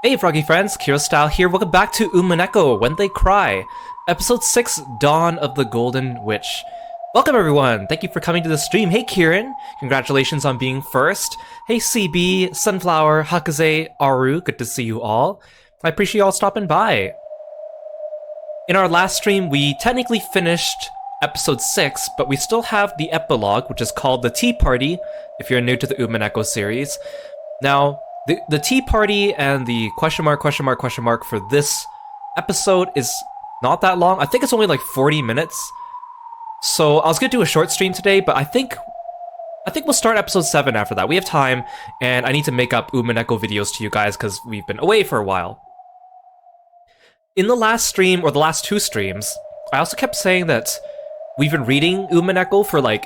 Hey Froggy friends, Kirostyle here, welcome back to Umineko When They Cry, Episode 6, Dawn of the Golden Witch. Welcome everyone, thank you for coming to the stream. Hey Kieran, congratulations on being first. Hey CB, Sunflower, Hakaze, Aru, good to see you all. I appreciate you all stopping by. In our last stream, we technically finished Episode 6, but we still have the epilogue, which is called The Tea Party, if you're new to the Umineko series. Now, the tea party and the question mark for this episode is not that long. I think it's only like 40 minutes. So I was gonna do a short stream today, but I think we'll start episode 7 after that. We have time, and I need to make up Umineko videos to you guys because we've been away for a while. In the last stream, or the last 2 streams, I also kept saying that we've been reading Umineko for like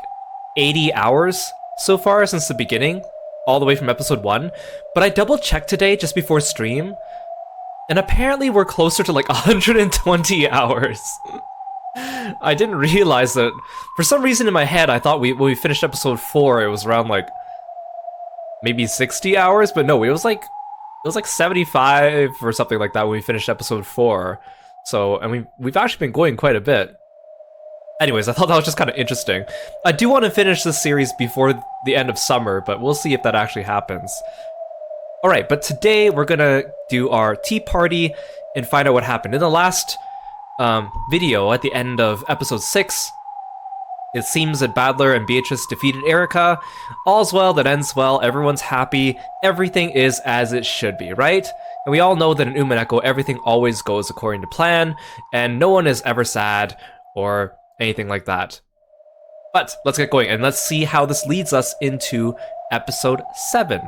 80 hours so far since the beginning, all the way from episode 1, but I double-checked today just before stream, and apparently we're closer to like 120 hours. I didn't realize that. For some reason in my head, I thought when we finished episode 4, it was around like maybe 60 hours, but no, it was like 75 or something like that when we finished episode 4. So, and we've actually been going quite a bit. Anyways, I thought that was just kind of interesting. I do want to finish this series before the end of summer, but we'll see if that actually happens. Alright, but today we're gonna do our tea party and find out what happened. In the last video, at the end of episode 6, it seems that Badler and Beatrice defeated Erica. All's well that ends well, everyone's happy, everything is as it should be, right? And we all know that in Umineko, everything always goes according to plan, and no one is ever sad or anything like that. But let's get going and let's see how this leads us into episode 7.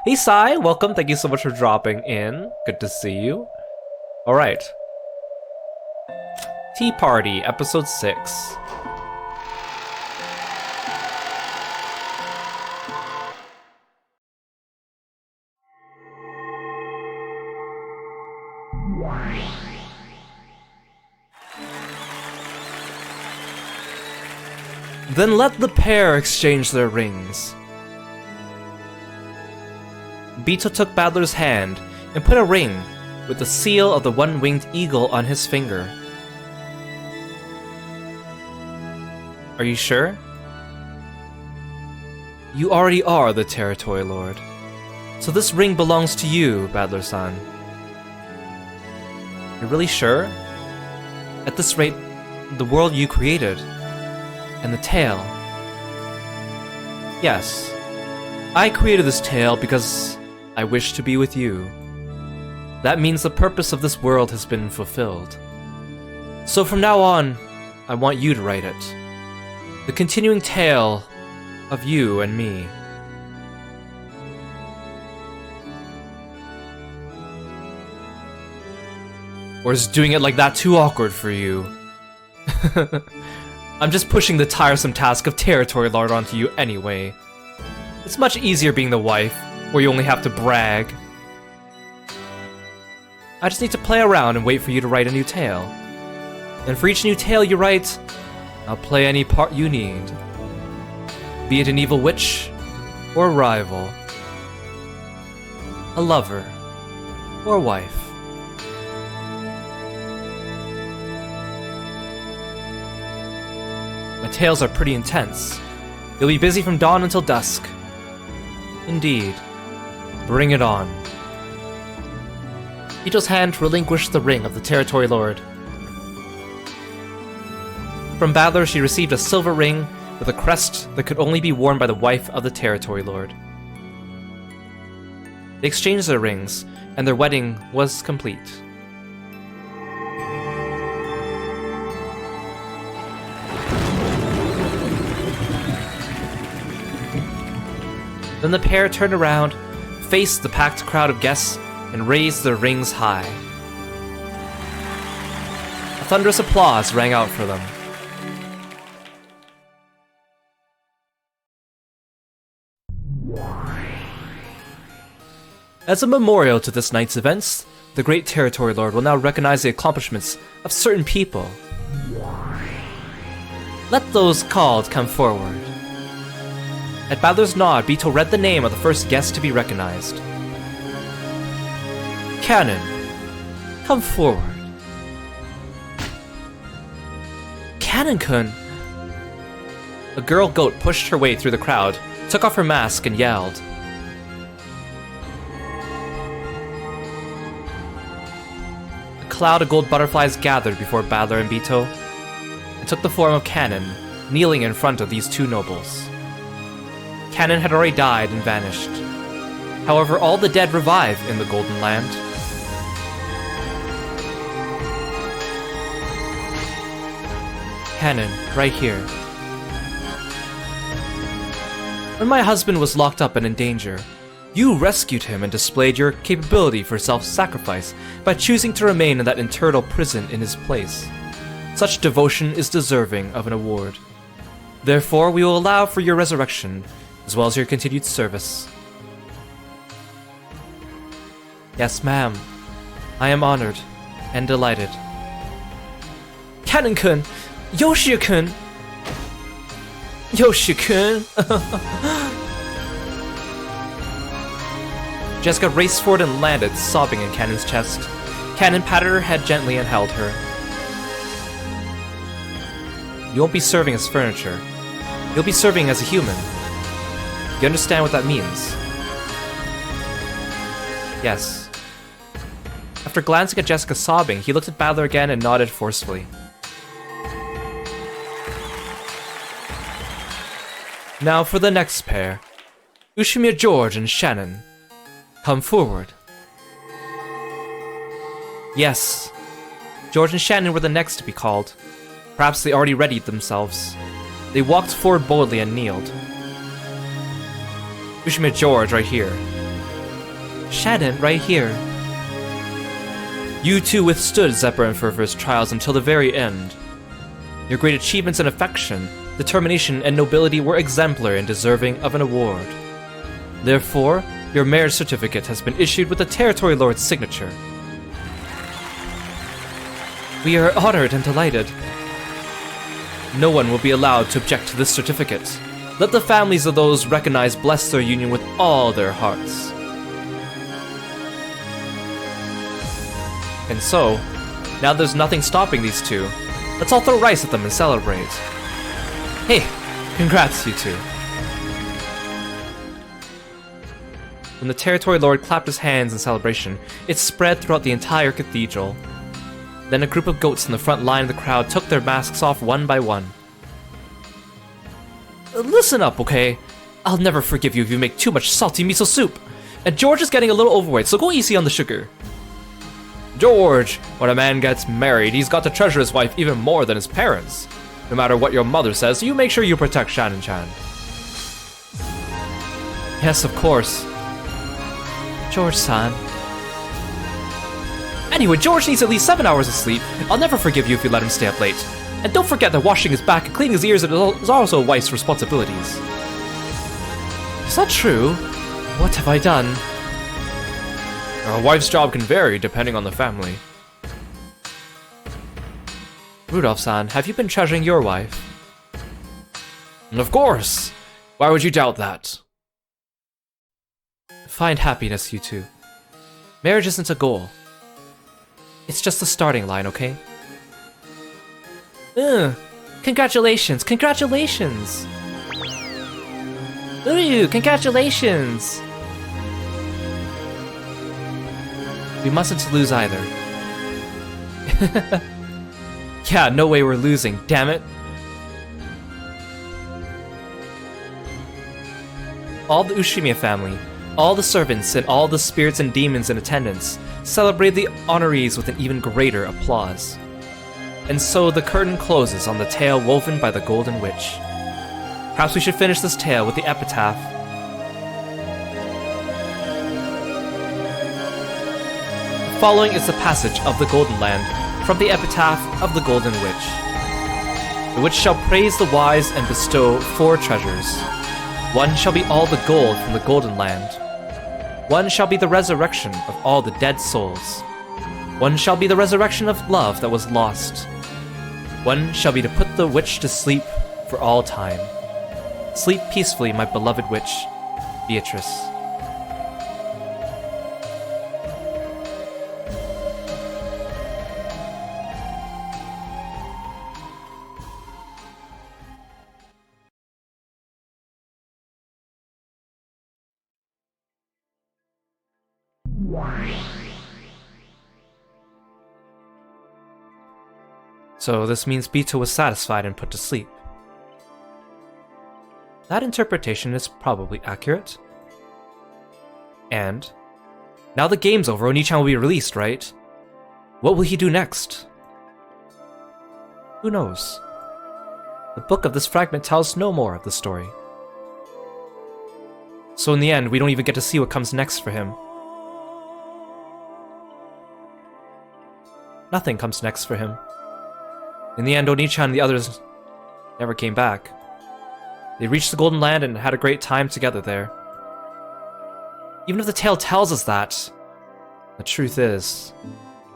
Hey Sai, welcome, thank you so much for dropping in. Good to see you. Alright. Tea Party, episode 6. Then let the pair exchange their rings. Bito took Badler's hand and put a ring with the seal of the one-winged eagle on his finger. Are you sure? You already are the Territory Lord, so this ring belongs to you, Badler-san. You're really sure? At this rate, the world you created and the tale. Yes, I created this tale because I wish to be with you. That means the purpose of this world has been fulfilled. So from now on, I want you to write it. The continuing tale of you and me. Or is doing it like that too awkward for you? I'm just pushing the tiresome task of Territory Lord onto you anyway. It's much easier being the wife, where you only have to brag. I just need to play around and wait for you to write a new tale. And for each new tale you write, I'll play any part you need. Be it an evil witch, or a rival, a lover, or a wife. My tales are pretty intense. You'll be busy from dawn until dusk. Indeed. Bring it on. Ito's hand relinquished the ring of the Territory Lord. From Badler, she received a silver ring with a crest that could only be worn by the wife of the Territory Lord. They exchanged their rings, and their wedding was complete. Then the pair turned around, faced the packed crowd of guests, and raised their rings high. A thunderous applause rang out for them. As a memorial to this night's events, the great Territory Lord will now recognize the accomplishments of certain people. Let those called come forward. At Badler's nod, Bito read the name of the first guest to be recognized. Canon, come forward. Canon-kun! A girl goat pushed her way through the crowd, took off her mask, and yelled. A cloud of gold butterflies gathered before Battler and Bito. It took the form of Canon, kneeling in front of these two nobles. Canon had already died and vanished. However, all the dead revive in the Golden Land. Canon, right here. When my husband was locked up and in danger, you rescued him and displayed your capability for self-sacrifice by choosing to remain in that internal prison in his place. Such devotion is deserving of an award. Therefore, we will allow for your resurrection, as well as your continued service. Yes, ma'am. I am honored and delighted. Canon-kun! Yoshi-kun! Yoshi-kun! Jessica raced forward and landed, sobbing in Canon's chest. Canon patted her head gently and held her. You won't be serving as furniture. You'll be serving as a human. You understand what that means? Yes. After glancing at Jessica sobbing, he looked at Battler again and nodded forcefully. Now for the next pair. Ushimiya George and Shannon. Come forward. Yes. George and Shannon were the next to be called. Perhaps they already readied themselves. They walked forward boldly and kneeled. Ushimiya George right here. Shannon right here. You two withstood Zephyr and Furfur's trials until the very end. Your great achievements in affection, determination, and nobility were exemplary and deserving of an award. Therefore, your marriage certificate has been issued with the Territory Lord's signature. We are honored and delighted. No one will be allowed to object to this certificate. Let the families of those recognized bless their union with all their hearts. And so, now there's nothing stopping these two. Let's all throw rice at them and celebrate. Hey, congrats, you two. When the Territory Lord clapped his hands in celebration, it spread throughout the entire cathedral. Then a group of goats in the front line of the crowd took their masks off one by one. Listen up, okay? I'll never forgive you if you make too much salty miso soup. And George is getting a little overweight, so go easy on the sugar. George, when a man gets married, he's got to treasure his wife even more than his parents. No matter what your mother says, you make sure you protect Shannon-chan. Yes, of course. George-san. Anyway, George needs at least 7 hours of sleep. I'll never forgive you if you let him stay up late. And don't forget that washing his back and cleaning his ears is also a wife's responsibilities. Is that true? What have I done? A wife's job can vary depending on the family. Rudolph-san, have you been treasuring your wife? Of course! Why would you doubt that? Find happiness, you two. Marriage isn't a goal. It's just the starting line, okay? Congratulations, congratulations! Ooh, congratulations! We mustn't lose either. Yeah, no way we're losing, damn it. All the Ushimiya family, all the servants, and all the spirits and demons in attendance celebrate the honorees with an even greater applause. And so the curtain closes on the tale woven by the Golden Witch. Perhaps we should finish this tale with the epitaph. The following is the passage of the Golden Land from the epitaph of the Golden Witch. The witch shall praise the wise and bestow 4 treasures. One shall be all the gold from the Golden Land. One shall be the resurrection of all the dead souls. One shall be the resurrection of love that was lost. One shall be to put the witch to sleep for all time. Sleep peacefully, my beloved witch, Beatrice. So this means Bito was satisfied and put to sleep. That interpretation is probably accurate. And now the game's over, Oni-chan will be released, right? What will he do next? Who knows? The book of this fragment tells no more of the story. So in the end, we don't even get to see what comes next for him. Nothing comes next for him. In the end, Oni-chan and the others never came back. They reached the Golden Land and had a great time together there. Even if the tale tells us that, the truth is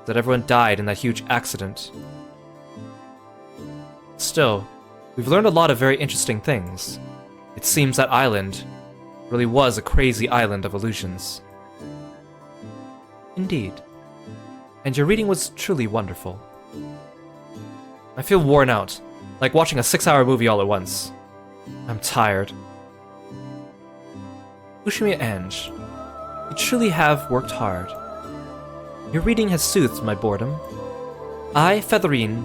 that everyone died in that huge accident. Still, we've learned a lot of very interesting things. It seems that island really was a crazy island of illusions. Indeed. And your reading was truly wonderful. I feel worn out, like watching a 6-hour movie all at once. I'm tired. Ushimiya Ange, you truly have worked hard. Your reading has soothed my boredom. I, Featherine,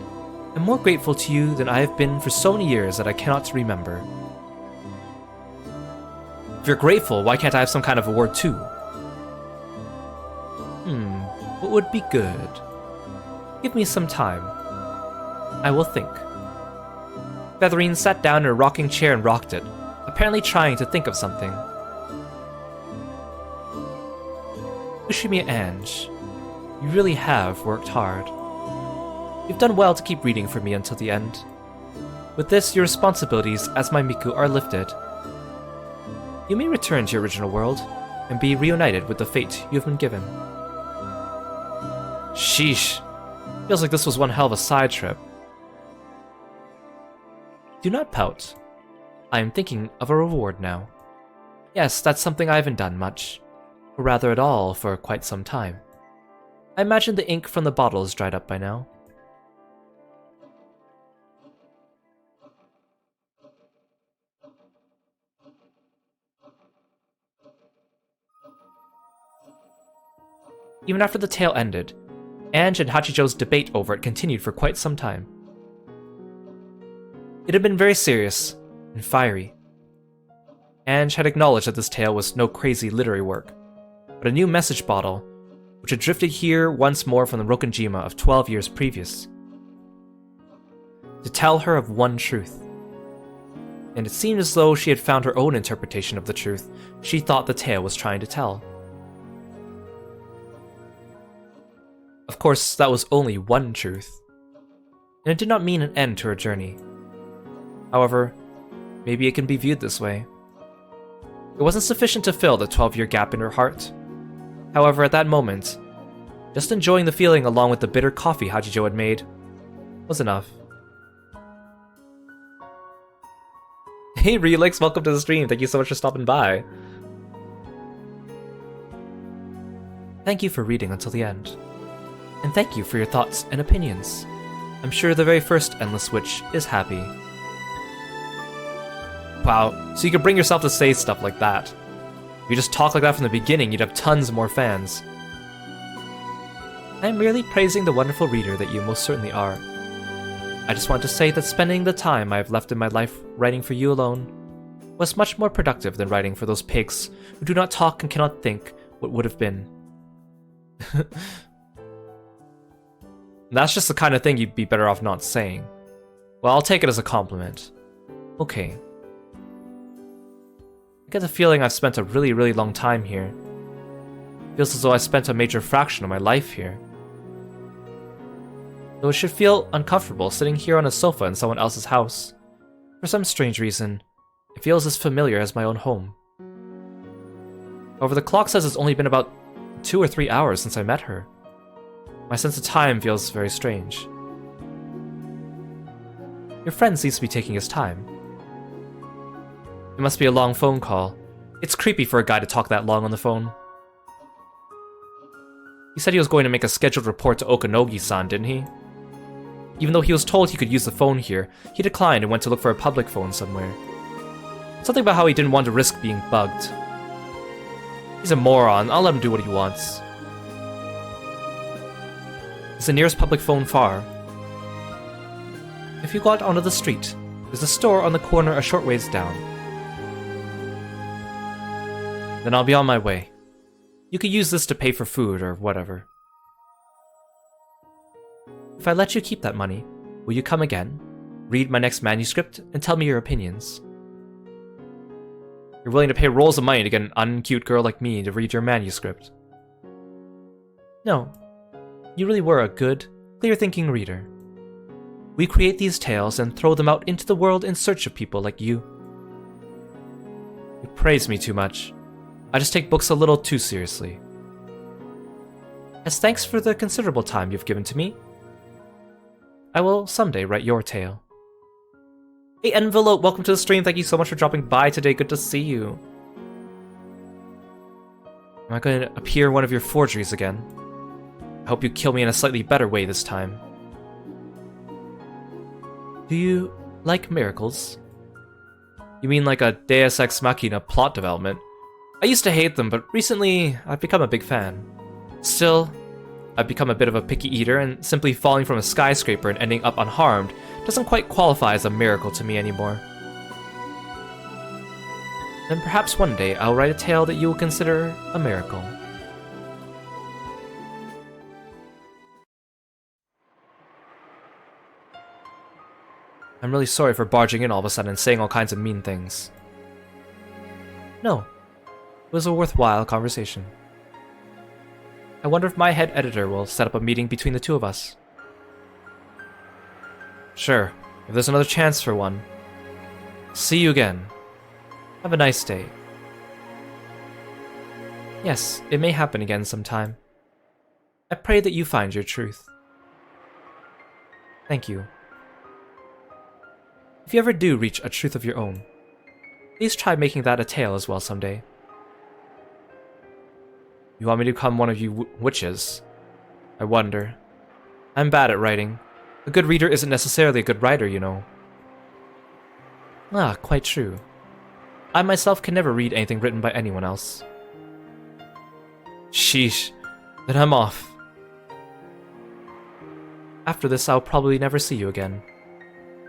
am more grateful to you than I have been for so many years that I cannot remember. If you're grateful, why can't I have some kind of award too? What would be good? Give me some time. I will think. Featherine sat down in a rocking chair and rocked it, apparently trying to think of something. Ushimiya Ange, you really have worked hard. You've done well to keep reading for me until the end. With this, your responsibilities as my Miku are lifted. You may return to your original world, and be reunited with the fate you have been given. Sheesh. Feels like this was one hell of a side trip. Do not pout. I am thinking of a reward now. Yes, that's something I haven't done much. Or rather at all for quite some time. I imagine the ink from the bottle is dried up by now. Even after the tale ended, Ange and Hachijo's debate over it continued for quite some time. It had been very serious and fiery. Ange had acknowledged that this tale was no crazy literary work, but a new message bottle, which had drifted here once more from the Rokonjima of 12 years previous. To tell her of one truth. And it seemed as though she had found her own interpretation of the truth she thought the tale was trying to tell. Of course, that was only one truth, and it did not mean an end to her journey. However, maybe it can be viewed this way. It wasn't sufficient to fill the 12-year gap in her heart. However, at that moment, just enjoying the feeling along with the bitter coffee Hachijo had made was enough. Hey Relix, welcome to the stream. Thank you so much for stopping by. Thank you for reading until the end. And thank you for your thoughts and opinions. I'm sure the very first Endless Witch is happy. Wow, so you could bring yourself to say stuff like that. If you just talk like that from the beginning, you'd have tons more fans. I'm merely praising the wonderful reader that you most certainly are. I just want to say that spending the time I have left in my life writing for you alone was much more productive than writing for those pigs who do not talk and cannot think what would have been. That's just the kind of thing you'd be better off not saying. Well, I'll take it as a compliment. Okay. I get the feeling I've spent a really, really long time here. Feels as though I spent a major fraction of my life here. Though it should feel uncomfortable sitting here on a sofa in someone else's house. For some strange reason, it feels as familiar as my own home. However, the clock says it's only been about 2 or 3 hours since I met her. My sense of time feels very strange. Your friend seems to be taking his time. It must be a long phone call. It's creepy for a guy to talk that long on the phone. He said he was going to make a scheduled report to Okanogi-san, didn't he? Even though he was told he could use the phone here, he declined and went to look for a public phone somewhere. Something about how he didn't want to risk being bugged. He's a moron. I'll let him do what he wants. Is the nearest public phone far? If you go out onto the street, there's a store on the corner a short ways down. Then I'll be on my way. You could use this to pay for food or whatever. If I let you keep that money, will you come again, read my next manuscript, and tell me your opinions? You're willing to pay rolls of money to get an uncute girl like me to read your manuscript. No, you really were a good, clear-thinking reader. We create these tales and throw them out into the world in search of people like you. You praise me too much. I just take books a little too seriously. As thanks for the considerable time you've given to me, I will someday write your tale. Hey Envelope, welcome to the stream. Thank you so much for dropping by today. Good to see you. Am I going to appear in one of your forgeries again? I hope you kill me in a slightly better way this time. Do you like miracles? You mean like a Deus Ex Machina plot development? I used to hate them, but recently I've become a big fan. Still, I've become a bit of a picky eater, and simply falling from a skyscraper and ending up unharmed doesn't quite qualify as a miracle to me anymore. Then perhaps one day I'll write a tale that you will consider a miracle. I'm really sorry for barging in all of a sudden and saying all kinds of mean things. No, it was a worthwhile conversation. I wonder if my head editor will set up a meeting between the two of us. Sure, if there's another chance for one. See you again. Have a nice day. Yes, it may happen again sometime. I pray that you find your truth. Thank you. If you ever do reach a truth of your own, please try making that a tale as well someday. You want me to become one of you witches? I wonder. I'm bad at writing. A good reader isn't necessarily a good writer, you know. Ah, quite true. I myself can never read anything written by anyone else. Sheesh. Then I'm off. After this, I'll probably never see you again.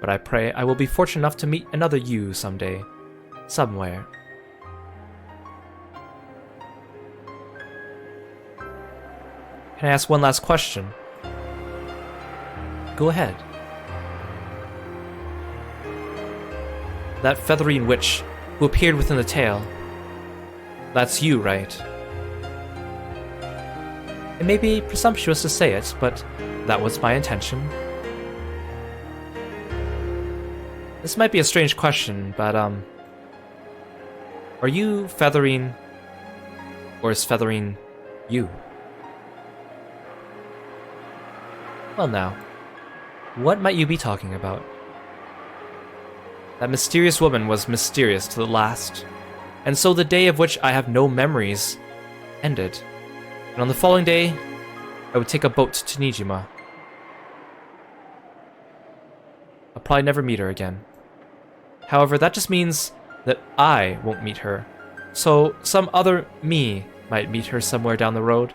But I pray I will be fortunate enough to meet another you someday. Somewhere. Can I ask one last question? Go ahead. That featherine witch who appeared within the tale, that's you, right? It may be presumptuous to say it, but that was my intention. This might be a strange question, but are you feathering, or is feathering you? Well now, what might you be talking about? That mysterious woman was mysterious to the last, and so the day of which I have no memories ended, and on the following day, I would take a boat to Nijima. I'll probably never meet her again. However, that just means that I won't meet her, so some other me might meet her somewhere down the road.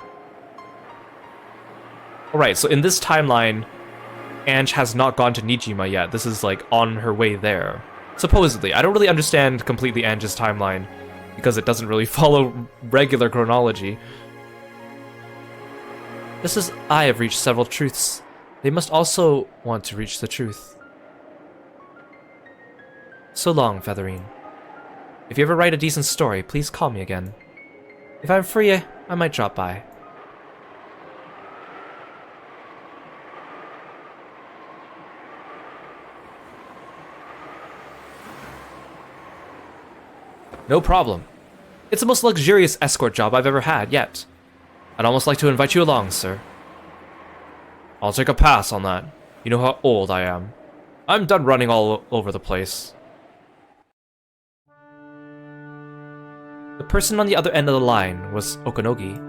Alright, so in this timeline, Ange has not gone to Nijima yet. This is like on her way there. Supposedly. I don't really understand completely Ange's timeline, because it doesn't really follow regular chronology. Just as I have reached several truths, they must also want to reach the truth. So long, Featherine. If you ever write a decent story, please call me again. If I'm free, I might drop by. No problem. It's the most luxurious escort job I've ever had yet. I'd almost like to invite you along, sir. I'll take a pass on that. You know how old I am. I'm done running all over the place. The person on the other end of the line was Okanogi.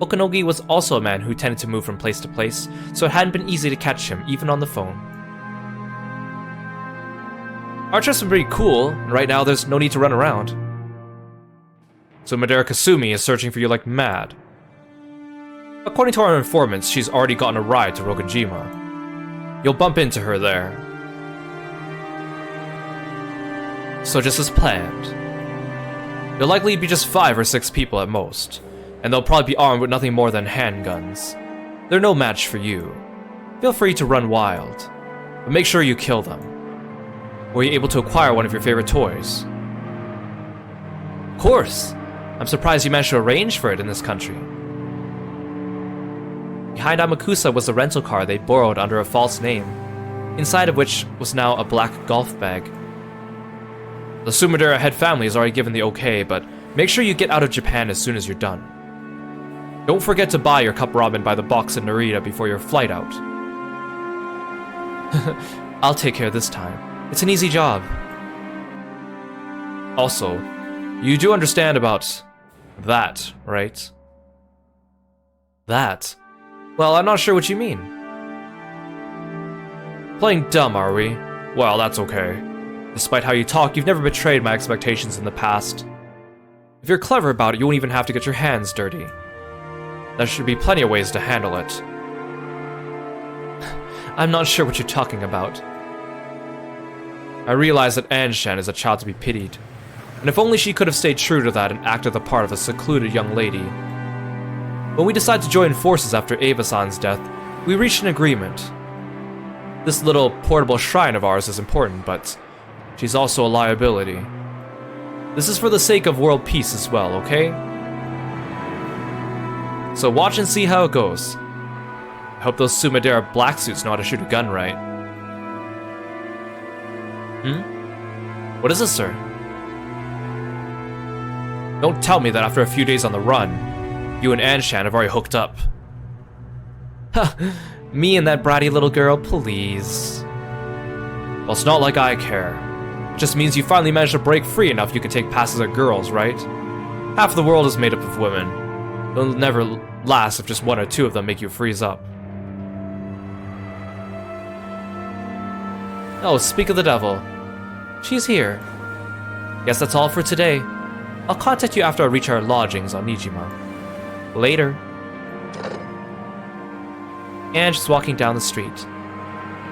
Okanogi was also a man who tended to move from place to place, so it hadn't been easy to catch him, even on the phone. Our trip's been pretty cool, and right now there's no need to run around. So Madara Kasumi is searching for you like mad. According to our informants, she's already gotten a ride to Rokonjima. You'll bump into her there. So just as planned. There'll likely be just 5 or 6 people at most, and they'll probably be armed with nothing more than handguns. They're no match for you. Feel free to run wild, but make sure you kill them. Were you able to acquire one of your favorite toys? Of course! I'm surprised you managed to arrange for it in this country. Behind Amakusa was the rental car they borrowed under a false name, inside of which was now a black golf bag. The Sumadera head family has already given the okay, but make sure you get out of Japan as soon as you're done. Don't forget to buy your cup ramen by the box in Narita before your flight out. I'll take care this time. It's an easy job. Also, you do understand about that, right? That? Well, I'm not sure what you mean. Playing dumb, are we? Well, that's okay. Despite how you talk, you've never betrayed my expectations in the past. If you're clever about it, you won't even have to get your hands dirty. There should be plenty of ways to handle it. I'm not sure what you're talking about. I realize that Anshan is a child to be pitied, and if only she could have stayed true to that and acted the part of a secluded young lady. When we decided to join forces after Eva-san's death, we reached an agreement. This little portable shrine of ours is important, but she's also a liability. This is for the sake of world peace as well, okay? So watch and see how it goes. I hope those Sumadera black suits know how to shoot a gun right. What is this, sir? Don't tell me that after a few days on the run, you and Anshan have already hooked up. Ha! Me and that bratty little girl, please. Well, it's not like I care. It just means you finally managed to break free enough you can take passes at girls, right? Half the world is made up of women. It'll never last if just 1 or 2 of them make you freeze up. Oh, speak of the devil. She's here. Guess that's all for today. I'll contact you after I reach our lodgings on Nijima. Later. And just walking down the street.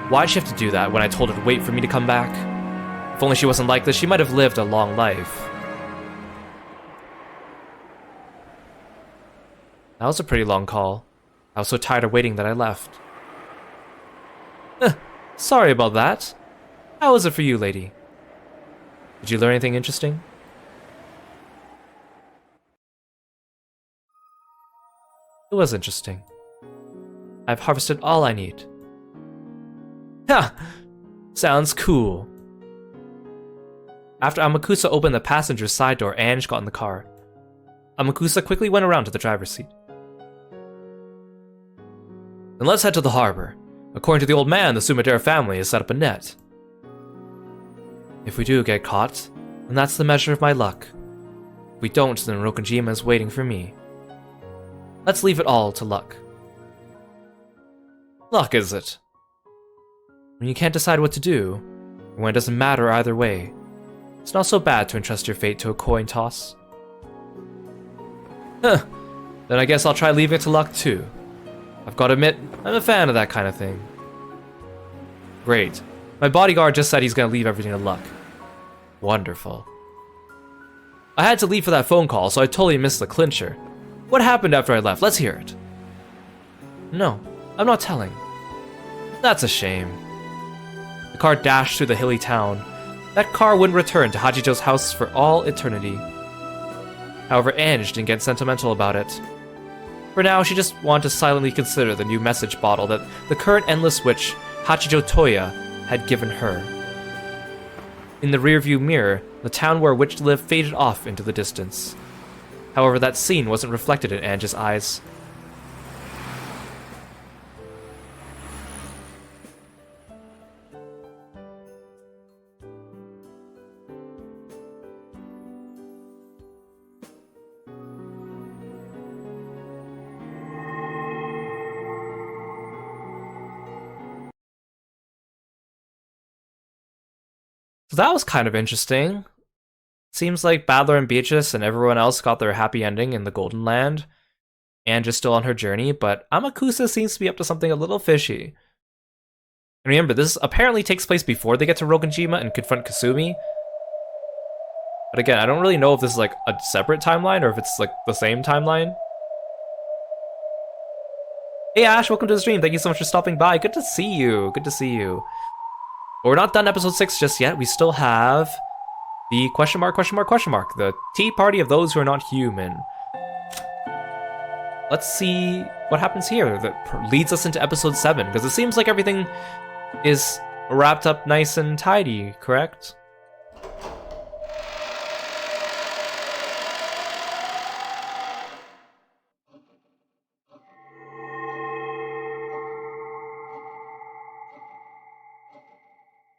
Why'd she have to do that when I told her to wait for me to come back? If only she wasn't like this, she might have lived a long life. That was a pretty long call. I was so tired of waiting that I left. Sorry about that. How was it for you, lady? Did you learn anything interesting? It was interesting. I've harvested all I need. Ha! Sounds cool. After Amakusa opened the passenger's side door, Ange got in the car. Amakusa quickly went around to the driver's seat. Then let's head to the harbor. According to the old man, the Sumadera family has set up a net. If we do get caught, then that's the measure of my luck. If we don't, then Rokonjima is waiting for me. Let's leave it all to luck. Luck, is it? When you can't decide what to do, or when it doesn't matter either way, it's not so bad to entrust your fate to a coin toss. Huh. Then I guess I'll try leaving it to luck too. I've got to admit, I'm a fan of that kind of thing. Great. My bodyguard just said he's gonna leave everything to luck. Wonderful. I had to leave for that phone call, so I totally missed the clincher. What happened after I left? Let's hear it. No, I'm not telling. That's a shame. The car dashed through the hilly town. That car wouldn't return to Hachijo's house for all eternity. However, Ange didn't get sentimental about it. For now, she just wanted to silently consider the new message bottle that the current endless witch, Hachijo Toya, had given her. In the rearview mirror, the town where Witch lived faded off into the distance. However, that scene wasn't reflected in Ange's eyes. So that was kind of interesting. Seems like Badler and Beatrice and everyone else got their happy ending in the Golden Land. and just still on her journey, but Amakusa seems to be up to something a little fishy. And remember, this apparently takes place before they get to Rogenjima and confront Kasumi. But again, I don't really know if this is like a separate timeline or if it's like the same timeline. Hey Ash, welcome to the stream. Thank you so much for stopping by. Good to see you. Good to see you. But we're not done episode 6 just yet. We still have the question mark, the tea party of those who are not human. Let's see what happens here that leads us into episode 7, because it seems like everything is wrapped up nice and tidy, correct?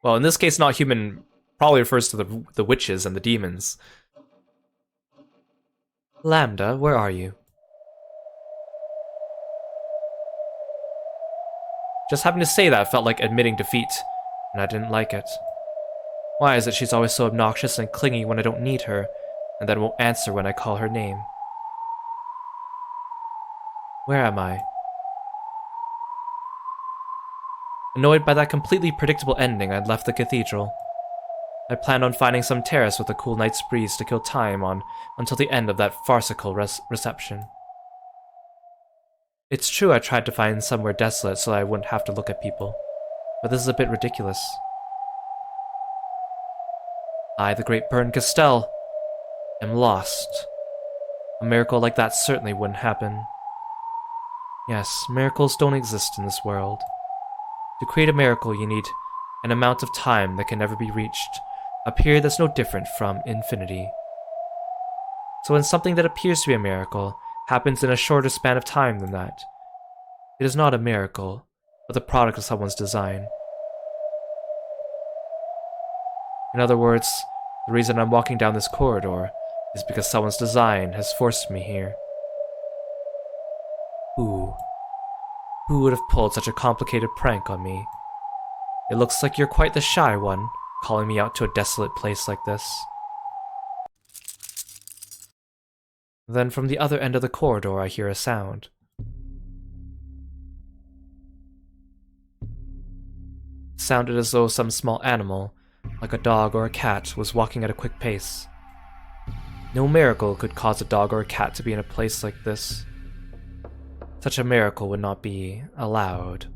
Well, in this case, not human probably refers to the witches and the demons. Lambda, where are you? Just having to say that felt like admitting defeat, and I didn't like it. Why is it she's always so obnoxious and clingy when I don't need her, and then won't answer when I call her name? Where am I? Annoyed by that completely predictable ending, I'd left the cathedral. I planned on finding some terrace with a cool night's breeze to kill time on until the end of that farcical reception. It's true I tried to find somewhere desolate so I wouldn't have to look at people, but this is a bit ridiculous. I, the great Bern Castell, am lost. A miracle like that certainly wouldn't happen. Yes, miracles don't exist in this world. To create a miracle, you need an amount of time that can never be reached, a period that's no different from infinity. So when something that appears to be a miracle happens in a shorter span of time than that, it is not a miracle, but the product of someone's design. In other words, the reason I'm walking down this corridor is because someone's design has forced me here. Who would have pulled such a complicated prank on me? It looks like you're quite the shy one, calling me out to a desolate place like this. Then from the other end of the corridor I hear a sound. It sounded as though some small animal, like a dog or a cat, was walking at a quick pace. No miracle could cause a dog or a cat to be in a place like this. Such a miracle would not be allowed.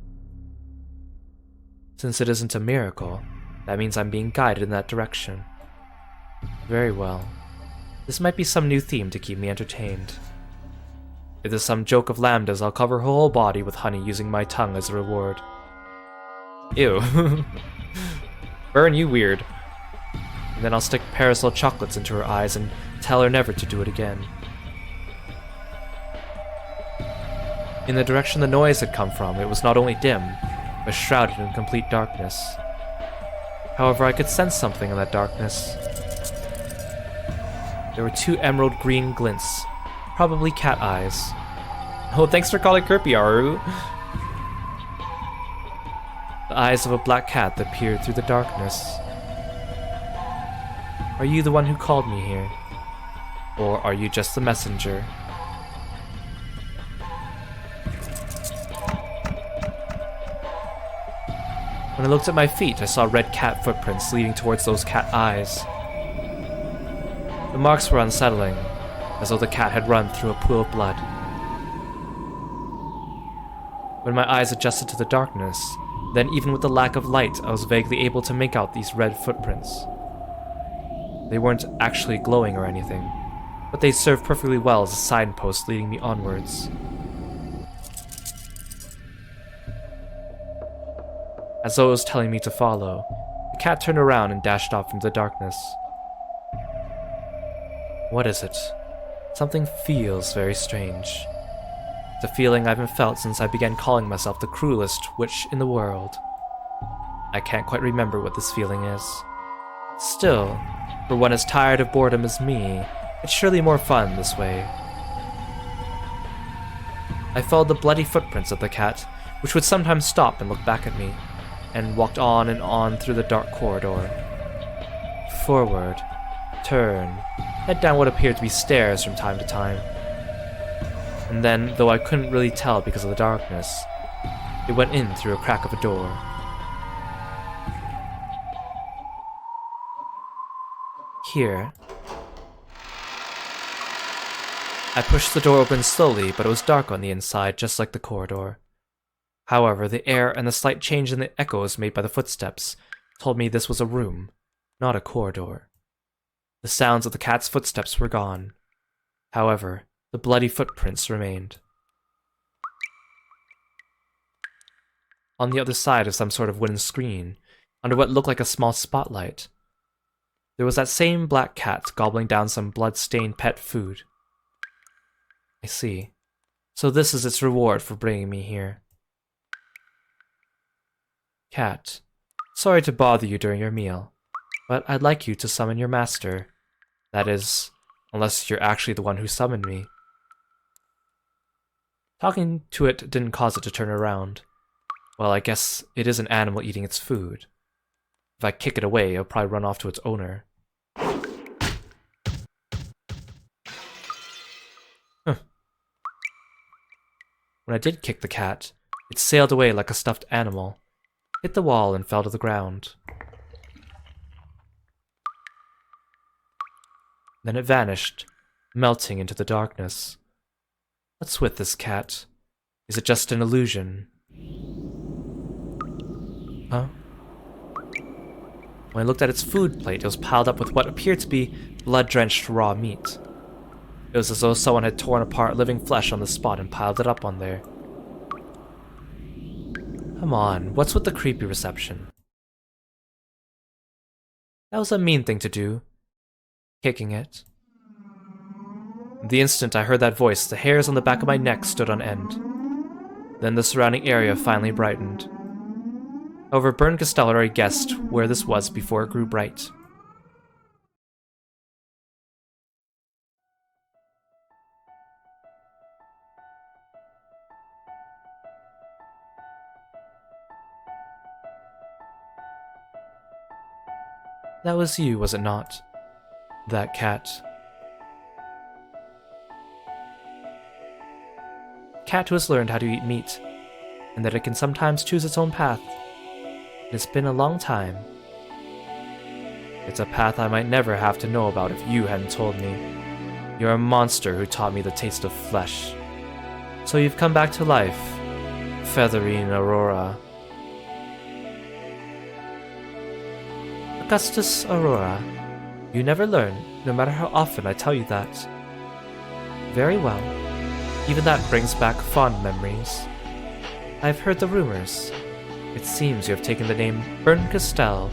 Since it isn't a miracle, that means I'm being guided in that direction. Very well. This might be some new theme to keep me entertained. If there's some joke of Lambda's, I'll cover her whole body with honey using my tongue as a reward. Ew. Burn, you weird. And then I'll stick parasol chocolates into her eyes and tell her never to do it again. In the direction the noise had come from, it was not only dim, but shrouded in complete darkness. However, I could sense something in that darkness. There were 2 emerald green glints, probably cat eyes. Oh, thanks for calling Kirby, Aru. The eyes of a black cat that peered through the darkness. Are you the one who called me here? Or are you just the messenger? When I looked at my feet, I saw red cat footprints leading towards those cat eyes. The marks were unsettling, as though the cat had run through a pool of blood. When my eyes adjusted to the darkness, then even with the lack of light, I was vaguely able to make out these red footprints. They weren't actually glowing or anything, but they served perfectly well as a signpost leading me onwards. As though it was telling me to follow, the cat turned around and dashed off into the darkness. What is it? Something feels very strange. It's a feeling I haven't felt since I began calling myself the cruelest witch in the world. I can't quite remember what this feeling is. Still, for one as tired of boredom as me, it's surely more fun this way. I followed the bloody footprints of the cat, which would sometimes stop and look back at me, and walked on and on through the dark corridor. Forward, turn, head down what appeared to be stairs from time to time. And then, though I couldn't really tell because of the darkness, it went in through a crack of a door. Here. I pushed the door open slowly, but it was dark on the inside, just like the corridor. However, the air and the slight change in the echoes made by the footsteps told me this was a room, not a corridor. The sounds of the cat's footsteps were gone. However, the bloody footprints remained. On the other side of some sort of wooden screen, under what looked like a small spotlight, there was that same black cat gobbling down some blood-stained pet food. I see. So this is its reward for bringing me here. Cat, sorry to bother you during your meal, but I'd like you to summon your master. That is, unless you're actually the one who summoned me. Talking to it didn't cause it to turn around. Well, I guess it is an animal eating its food. If I kick it away, it'll probably run off to its owner. When I did kick the cat, it sailed away like a stuffed animal, hit the wall and fell to the ground. Then it vanished, melting into the darkness. What's with this cat? Is it just an illusion? Huh? When I looked at its food plate, it was piled up with what appeared to be blood-drenched raw meat. It was as though someone had torn apart living flesh on the spot and piled it up on there. Come on, what's with the creepy reception? That was a mean thing to do. Kicking it. The instant I heard that voice, the hairs on the back of my neck stood on end. Then the surrounding area finally brightened. However, Kirostyle already guessed where this was before it grew bright. That was you, was it not? That cat. Cat who has learned how to eat meat, and that it can sometimes choose its own path. It has been a long time. It's a path I might never have to know about if you hadn't told me. You're a monster who taught me the taste of flesh. So you've come back to life, Featherine Aurora. Augustus Aurora, you never learn, no matter how often I tell you that. Very well. Even that brings back fond memories. I've heard the rumors. It seems you have taken the name Kirostyle,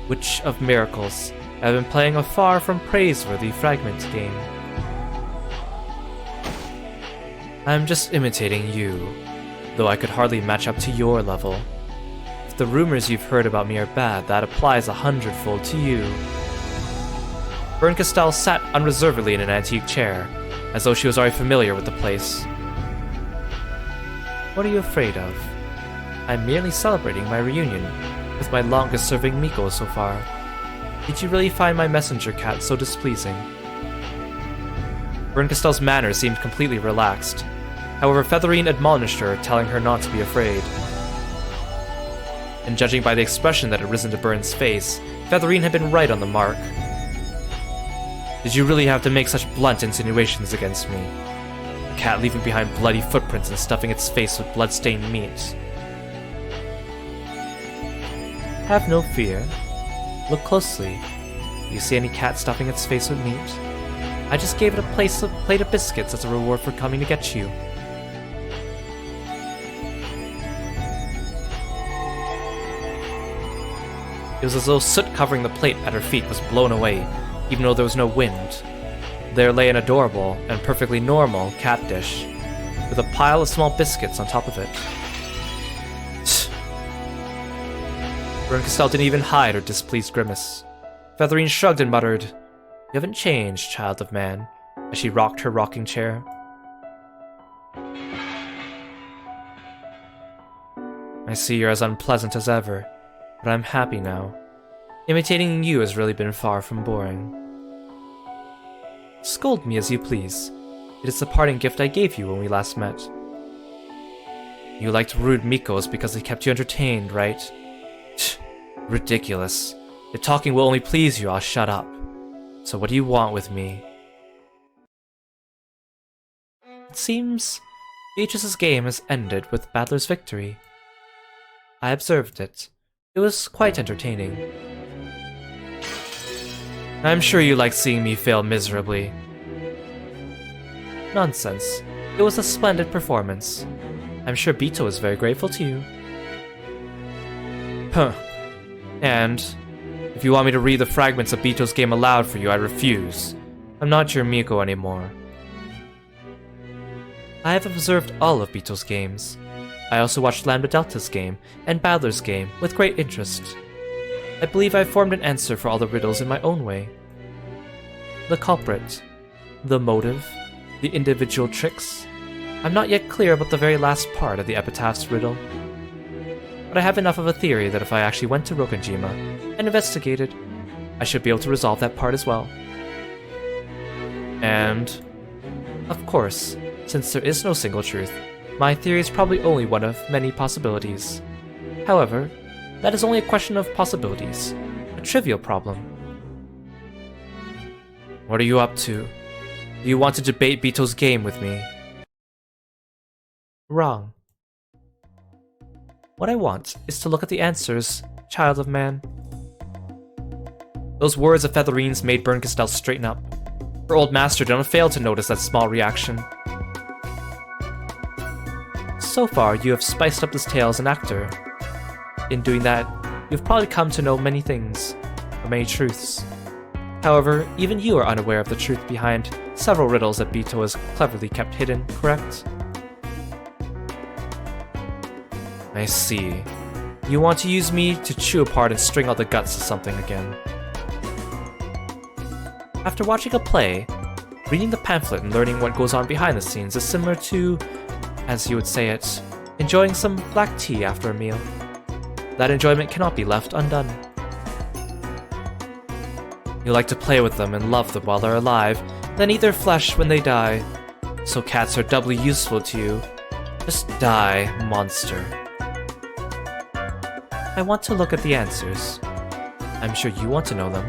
Witch of Miracles, and have been playing a far from praiseworthy fragment game. I'm just imitating you, though I could hardly match up to your level. If the rumors you've heard about me are bad, that applies 100-fold to you. Kirostyle sat unreservedly in an antique chair, as though she was already familiar with the place. What are you afraid of? I'm merely celebrating my reunion with my longest-serving Miko so far. Did you really find my messenger cat so displeasing? Kirostyl's manner seemed completely relaxed. However, Featherine admonished her, telling her not to be afraid. And judging by the expression that had risen to Burn's face, Featherine had been right on the mark. Did you really have to make such blunt insinuations against me? A cat leaving behind bloody footprints and stuffing its face with blood-stained meat. Have no fear. Look closely. Do you see any cat stuffing its face with meat? I just gave it a plate of biscuits as a reward for coming to get you. It was as though soot covering the plate at her feet was blown away, even though there was no wind. There lay an adorable and perfectly normal cat dish, with a pile of small biscuits on top of it. Kirostyle didn't even hide her displeased grimace. Featherine shrugged and muttered, "You haven't changed, child of man," as she rocked her rocking chair. I see you're as unpleasant as ever, but I'm happy now. Imitating you has really been far from boring. Scold me as you please. It is the parting gift I gave you when we last met. You liked rude Mikos because they kept you entertained, right? Ridiculous. If talking will only please you, I'll shut up. So what do you want with me? It seems Beatrice's game has ended with Battler's victory. I observed it. It was quite entertaining. I'm sure you like seeing me fail miserably. Nonsense. It was a splendid performance. I'm sure Bito is very grateful to you. Huh. And if you want me to read the fragments of Bito's game aloud for you, I refuse. I'm not your Miko anymore. I have observed all of Bito's games. I also watched Lambda Delta's game and Battler's game with great interest. I believe I've formed an answer for all the riddles in my own way. The culprit, the motive, the individual tricks. I'm not yet clear about the very last part of the epitaph's riddle. But I have enough of a theory that if I actually went to Rokkanjima and investigated, I should be able to resolve that part as well. And, of course, since there is no single truth, my theory is probably only one of many possibilities. However, that is only a question of possibilities, a trivial problem. What are you up to? Do you want to debate Bito's game with me? Wrong. What I want is to look at the answers, child of man. Those words of Featherine's made Bernkastel straighten up. Her old master did not fail to notice that small reaction. So far, you have spiced up this tale as an actor. In doing that, you've probably come to know many things, or many truths. However, even you are unaware of the truth behind several riddles that Bito has cleverly kept hidden, correct? I see. You want to use me to chew apart and string out the guts of something again. After watching a play, reading the pamphlet and learning what goes on behind the scenes is similar to, as you would say it, enjoying some black tea after a meal. That enjoyment cannot be left undone. You like to play with them and love them while they're alive, then eat their flesh when they die. So cats are doubly useful to you. Just die, monster. I want to look at the answers. I'm sure you want to know them.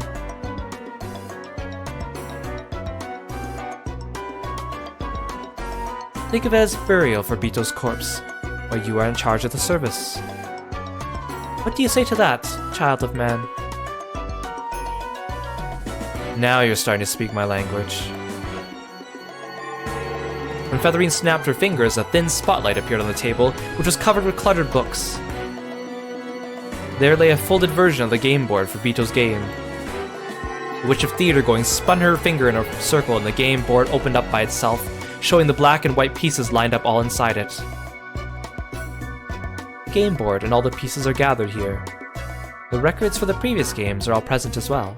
Think of it as burial for Bito's corpse, while you are in charge of the service. What do you say to that, child of man? Now you're starting to speak my language. When Featherine snapped her fingers, a thin spotlight appeared on the table, which was covered with cluttered books. There lay a folded version of the game board for Bito's game. The Witch of Theater going spun her finger in a circle and the game board opened up by itself, showing the black and white pieces lined up all inside it. The game board and all the pieces are gathered here. The records for the previous games are all present as well.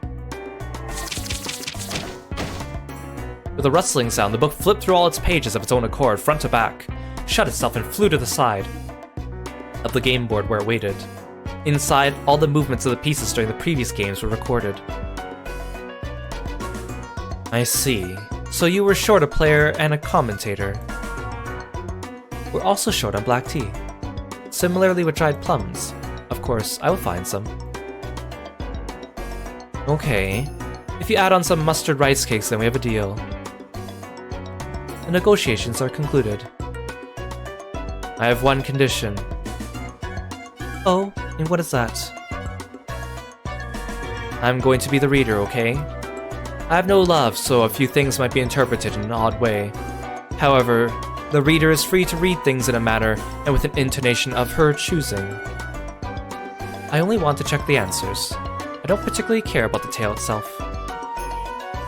With a rustling sound, the book flipped through all its pages of its own accord, front to back, shut itself and flew to the side of the game board where it waited. Inside, all the movements of the pieces during the previous games were recorded. I see. So you were short a player and a commentator. We're also short on black tea. Similarly with dried plums. Of course, I will find some. Okay. If you add on some mustard rice cakes, then we have a deal. The negotiations are concluded. I have one condition. Oh, and what is that? I'm going to be the reader, okay? I have no love, so a few things might be interpreted in an odd way. However, the reader is free to read things in a manner and with an intonation of her choosing. I only want to check the answers. I don't particularly care about the tale itself.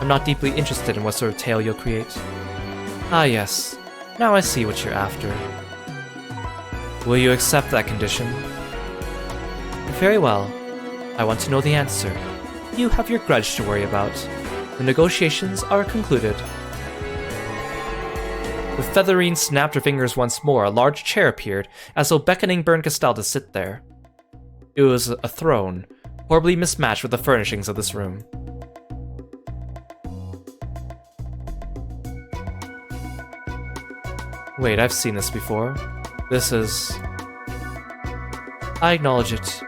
I'm not deeply interested in what sort of tale you'll create. Ah yes, now I see what you're after. Will you accept that condition? Very well. I want to know the answer. You have your grudge to worry about. The negotiations are concluded. With Featherine snapped her fingers once more, a large chair appeared, as though beckoning Bernkastel to sit there. It was a throne, horribly mismatched with the furnishings of this room. Wait, I've seen this before. This is... I acknowledge it.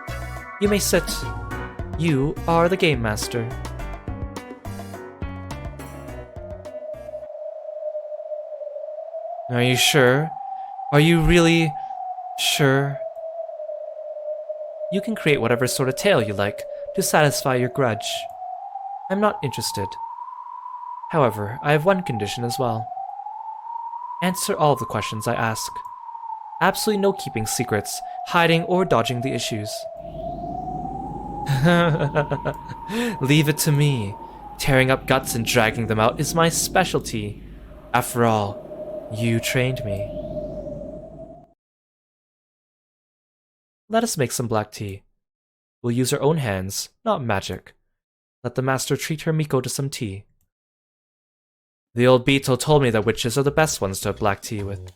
You may sit. You are the game master. Are you sure? Are you really sure? You can create whatever sort of tale you like to satisfy your grudge. I'm not interested. However, I have one condition as well. Answer all of the questions I ask. Absolutely no keeping secrets, hiding or dodging the issues. Leave it to me. Tearing up guts and dragging them out is my specialty. After all, you trained me. Let us make some black tea. We'll use our own hands, not magic. Let the master treat her Miko to some tea. The old Beetle told me that witches are the best ones to have black tea with.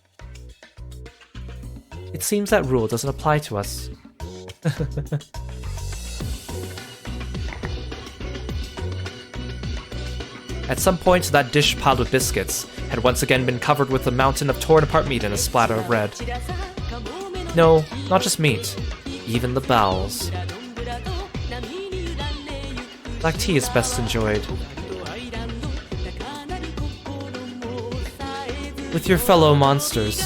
It seems that rule doesn't apply to us. At some point, that dish piled with biscuits had once again been covered with a mountain of torn apart meat and a splatter of red. No, not just meat, even the bowels. Black tea is best enjoyed with your fellow monsters.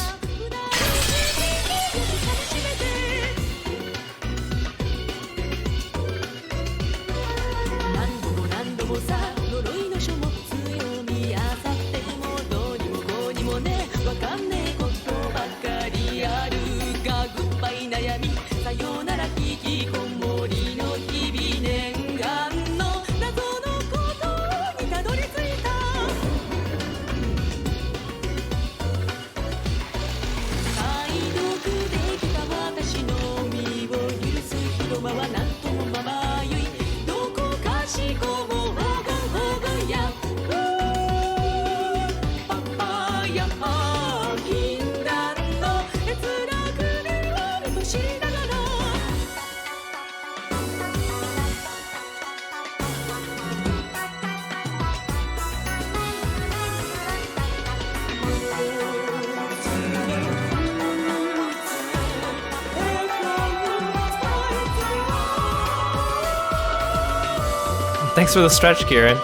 Thanks for the stretch, Kieran.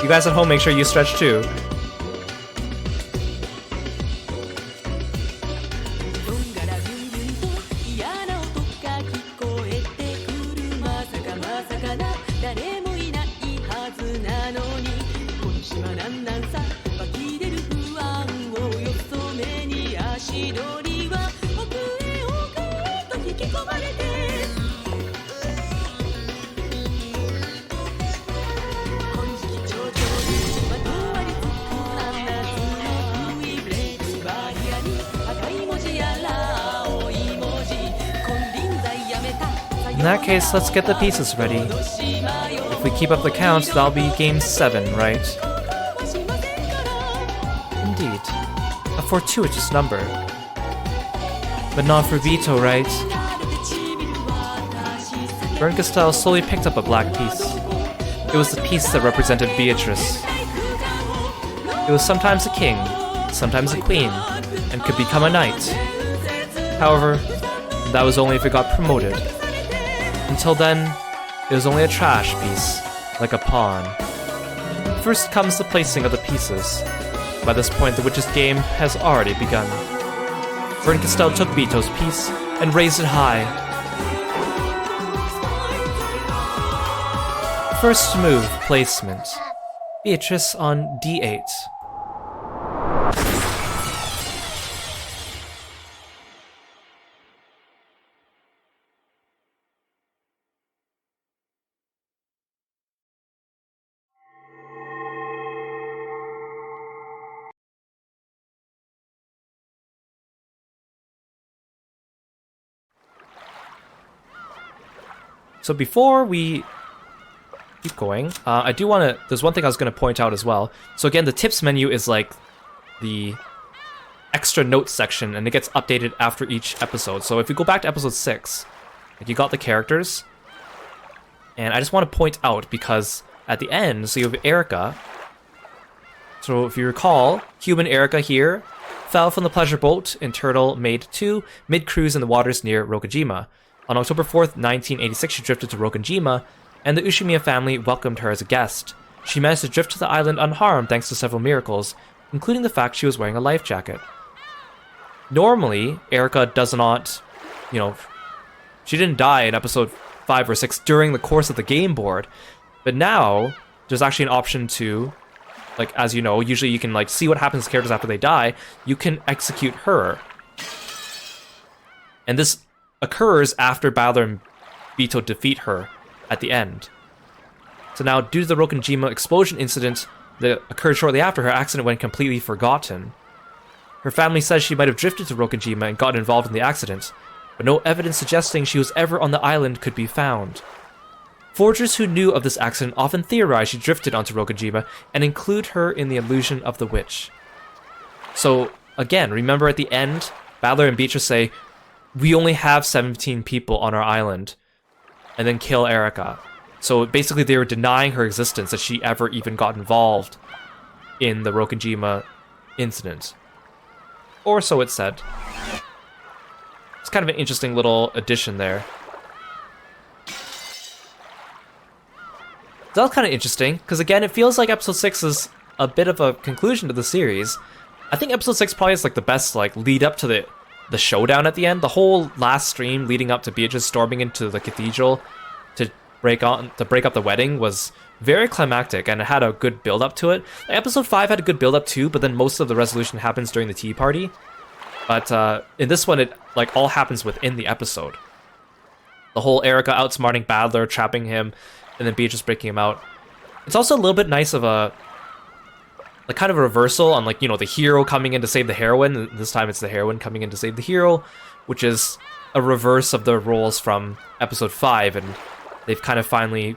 You guys at home, make sure you stretch too. In that case, let's get the pieces ready. If we keep up the count, that'll be game 7, right? Indeed. A fortuitous number. But not for Vito, right? Kirostyle slowly picked up a black piece. It was the piece that represented Beatrice. It was sometimes a king, sometimes a queen, and could become a knight. However, that was only if it got promoted. Until then, it was only a trash piece, like a pawn. First comes the placing of the pieces. By this point, the witch's game has already begun. Kirostyle took Vito's piece and raised it high. First move, placement. Beatrice on D8. So before we keep going, I do want to... There's one thing I was going to point out as well. So again, the tips menu is like the extra notes section, and it gets updated after each episode. So if you go back to episode 6, like you got the characters, and I just want to point out, because at the end, so you have Erica. So if you recall, human Erica here fell from the pleasure boat in Turtle Maid 2 mid-cruise in the waters near Rokujima. On October 4th, 1986, she drifted to Rokujima, and the Ushimiya family welcomed her as a guest. She managed to drift to the island unharmed thanks to several miracles, including the fact she was wearing a life jacket. Normally, Erika does not, she didn't die in episode 5 or 6 during the course of the game board, but now there's actually an option to, as you know, usually you can see what happens to characters after they die. You can execute her. And this occurs after Battler and Bito defeat her at the end. So now, due to the Rokujima explosion incident that occurred shortly after, her accident went completely forgotten. Her family says she might have drifted to Rokujima and got involved in the accident, but no evidence suggesting she was ever on the island could be found. Forgers who knew of this accident often theorize she drifted onto Rokujima and include her in the illusion of the witch. So, again, remember at the end, Battler and Beatrice say, "We only have 17 people on our island," and then kill Erika. So basically they were denying her existence, that she ever even got involved in the Rokujima incident. Or so it said. It's kind of an interesting little addition there. That was kind of interesting, because again, it feels like episode 6 is a bit of a conclusion to the series. I think episode 6 probably is the best lead up to the showdown at the end. The whole last stream leading up to Beatrice storming into the cathedral to break up the wedding was very climactic, and it had a good build up to it. Episode 5 had a good build up too, but then most of the resolution happens during the tea party. But in this one, it all happens within the episode. The whole Erika outsmarting Battler, trapping him, and then Beatrice breaking him out. It's also a little bit nice of a kind of a reversal on the hero coming in to save the heroine. This time it's the heroine coming in to save the hero, which is a reverse of the roles from episode 5, and they've kind of finally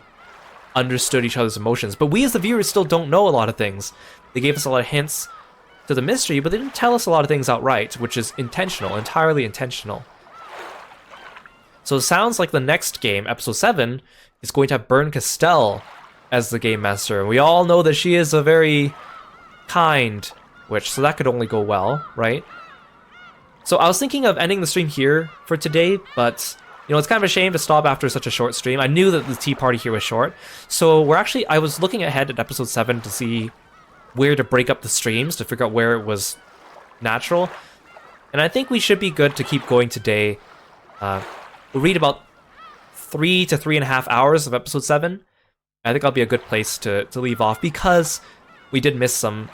understood each other's emotions. But we as the viewers still don't know a lot of things. They gave us a lot of hints to the mystery, but they didn't tell us a lot of things outright, which is intentional, entirely intentional. So it sounds like the next game, episode 7, is going to have Bern Castell as the game master. And we all know that she is a very kind witch, so that could only go well, right? So I was thinking of ending the stream here for today, but it's kind of a shame to stop after such a short stream. I knew that the tea party here was short, so I was looking ahead at episode 7 to see where to break up the streams, to figure out where it was natural. And I think we should be good to keep going today. We'll read about 3 to 3.5 hours of episode 7. I think that'll be a good place to leave off, because we did miss some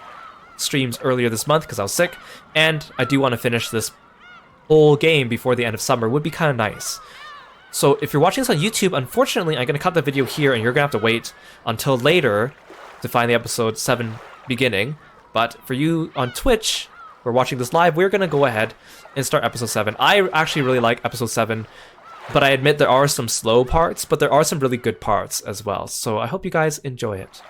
streams earlier this month because I was sick, and I do want to finish this whole game before the end of summer. Would be kind of nice. So if you're watching this on YouTube, unfortunately, I'm going to cut the video here, and you're going to have to wait until later to find the episode 7 beginning. But for you on Twitch, who are watching this live, we're going to go ahead and start episode 7. I actually really like episode 7, but I admit there are some slow parts, but there are some really good parts as well. So I hope you guys enjoy it.